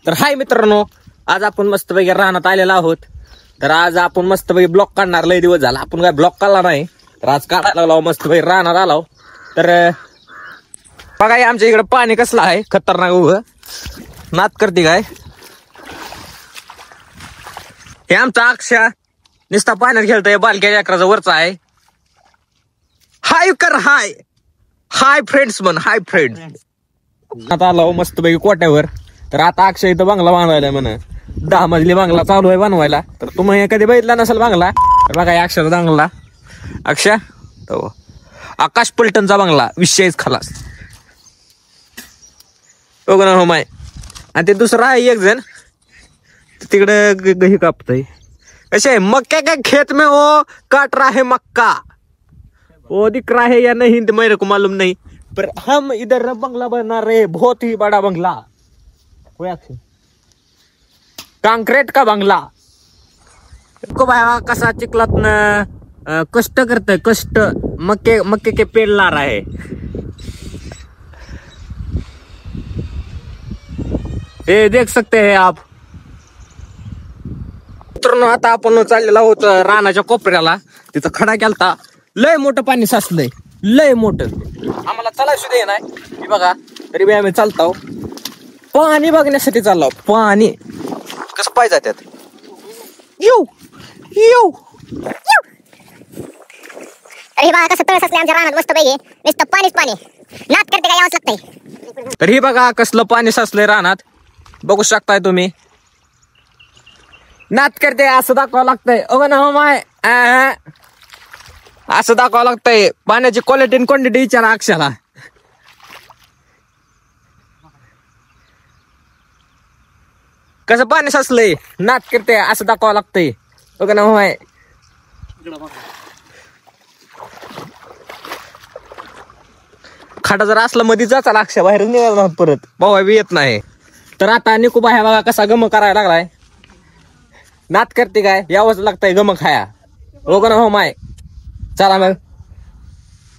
तर हाय मित्रांनो, आज आपण मस्तपैकी रानात आलेलो आहोत. तर आज आपण मस्तपैकी ब्लॉक काढणार. लय दिवस झाला आपण काय ब्लॉक काढला नाही, तर आज काढायला लागलो मस्तपैकी रानात आलो. तर बघा आमच्या इकडे पाणी कसलं आहे, खतरनाक उभं नात करते काय. हे आमचा अक्षा नुसता पाण्यात खेळतोय, बालक्या अकराचा वरचा आहे. हाय कर हाय हाय फ्रेंड्स म्हण, हाय फ्रेंड. आता आलो मस्तपैकी कोट्यावर. तर आता अक्षय इथं बंगला बांधवायला म्हण, 10 मजली बंगला चालू आहे बनवायला. तर तुम्ही कधी बघितला नसेल बंगला, तर बघा अक्षर बंगला. अक्षा तो आकाश पलटणचा बंगला, विषयच खलास हो माय. आणि ते दुसरा आहे एक जण तिकडे गही कापतय. कसे मक्का का खेत में वो काट रहा है मक्का, वो दिख रहा है या नहीं मेरे को मालूम नहीं, पर हम इधर बंगला बना रहे, बहुत ही बड़ा बंगला. कांक्रीट का बंगला. को भाई कसा चिखलात न कष्ट करते, कष्ट मक्के के पेड़ ला रहा है. ये देख सकते हैं आप मित्रांनो. आता आपण चाललेला आहोत रानाच्या कोपऱ्याला. तिथं खडा केलता, लय मोठं पाणी साचलंय, लय मोठं. आम्हाला चालायचं दे नाही की बघा, तरी बी आम्ही चालतो. पाणी बघण्यासाठी चाललो. पाणी कसं पाहिजे त्यात. येऊ येऊ अरे बघा कसं तळ साचलंय आमच्या रानात मस्त पैकी. नुसतं पाणीच पाणी, नात करते काय यावंच लागतंय. तर ही बघा कसलं पाणी साचलंय रानात, बघू शकताय तुम्ही. नात करते असं दाखवावं लागतंय. अगं ना माय, असं दाखवावं लागतंय. पाण्याची क्वालिटी आणि क्वांटिटी विचारा अक्षाला. कसं पाणी साचलंय, नात करते असं दाखवावं लागतंय. बघा ना माय. खाटा जर असला मध्ये जाचा अक्षा बाहेर निघाला परत भावा बी येत नाही. तर आता निकू बाहेर बघा कसा गम करायला लागलाय. नात करते काय यावंच लागतंय गम खाया. हो ना हो माय. चला मग,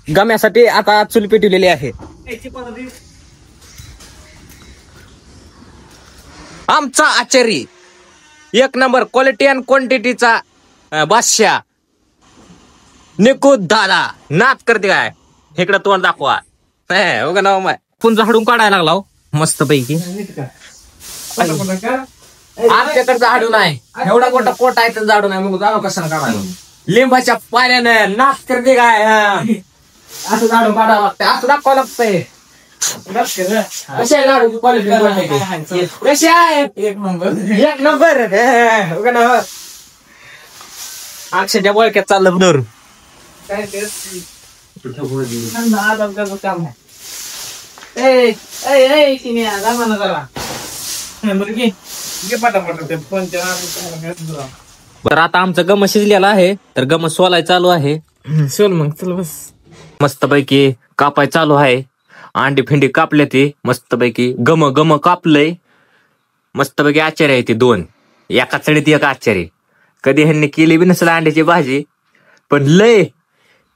गम्यासाठी आता चूल पेटवलेली आहे. आमचा आचारी एक नंबर क्वालिटी अँड क्वांटिटीचा बादशाह निकू दादा. नात करते काय इकडे तोंड दाखवा. हो का ना माय. पुंज झाडून काढायला लागला मस्त पैकी. आमच्या तर झाडू नाही, एवढा मोठा कोट आहे तर झाडू नाही. मग जाणं कसं काढायला. लिंबाच्या पाण्यानं नाच करते काय, असं झाडू काढावं लागतंय, असं दाखवावं लागतंय. कशी आहे झाडूची क्वालिटी, कशी आहे एक नंबर. अक्षरच्या बोळक्यात चाललं धरून. बरं आता आमचं गम शिजलेला आहे, तर गम सोलाय चालू आहे. सोल मग चल बस. मस्त पैकी कापाय चालू आहे. अंडी फिंडी कापले ते मस्त पैकी. गम कापलंय मस्त पैकी. आचार्य आहे ते 2, एका चढीत एक आचार्य. कधी ह्यांनी केली बी नसेल अंड्याची भाजी, पण लय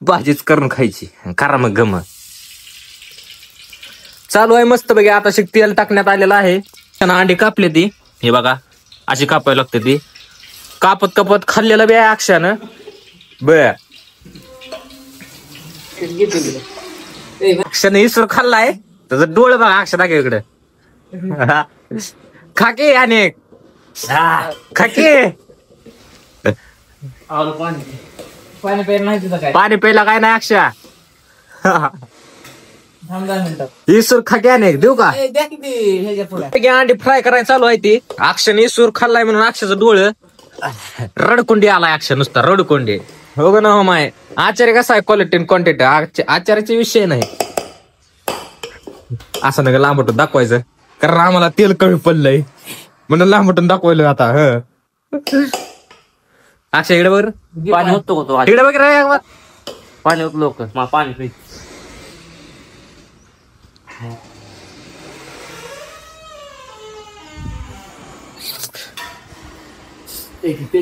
भाजीच करून खायची. करा मग गम चालू आहे मस्त पैकी. आता तेल टाकण्यात आलेलं आहे. अंडी कापले ती, हे बघा अशी कापायला लागते ती. कापत खाल्लेलं बी आहे अक्षानं. बर अक्षाने इसर खाल्लाय, त्याचं डोळ बघा अक्षा दाखव इकडे. खाके आणि खाके पाणी प्यायला काय नाही अक्षा. इसर खाके आणि देऊ का. अंडी फ्राय करायला चालू आहे ती. अक्षाने इसर खाल्लाय म्हणून अक्षाचं डोळ रडकोंडी आलाय. अक्षा नुसता रडकोंडी. हो ग ना हो माय. आचार्य कसा आहे क्वालिटी क्वांटिटी, आचार्याचे विषय नाही. असं नका लांबटून दाखवायचं, कारण आम्हाला तेल कमी पडलंय म्हणून लांबटून दाखवायला. आता अक्षा इकडे बघ, पाणी होतो का तो, इकडे बघ रे. पाणी होत लोक पाणी पी.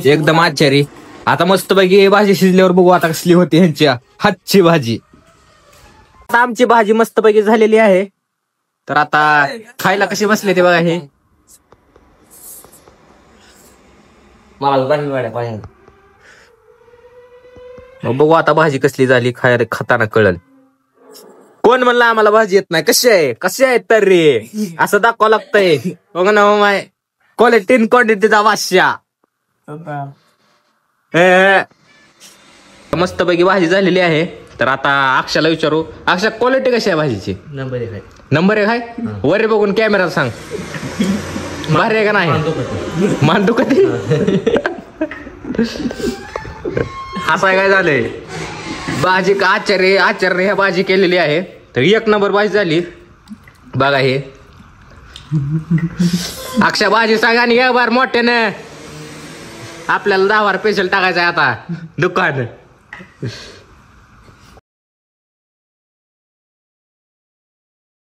एकदम आचारी. आता मस्त पैकी भाजी शिजल्यावर बघू आता कसली होती ह्यांच्या हातची भाजी. आता आमची भाजी मस्त पैकी झालेली आहे. तर आता खायला कशी बसले ते बघा. हे मला बाकी वाड्या पाण्यात. मग बघू आता भाजी कसली झाली खाताना कळल. कोण म्हणलं आम्हाला भाजी येत नाही? कशी आहे तर रे असं दाखवा लागतंय. बघ ना माय क्वालिटी क्वांटिटीचा वाश्या. मस्त पैकी भाजी झालेली आहे. तर आता अक्षाला विचारू, अक्षा क्वालिटी कशी आहे भाजीची? नंबर 1 आहे. नंबर 1 आहे. वर बघून कॅमेरा सांग भारी आहे का नाही? मांडू कधी असा काय झालंय भाजी का आचार्य ह्या भाजी केलेली आहे. तर 1 नंबर भाजी झाली बघा. हे अक्षा भाजी सांगा आणि या बार मोठ्यानं आपल्याला 10 स्पेशल टाकायचं आहे आता दुकान.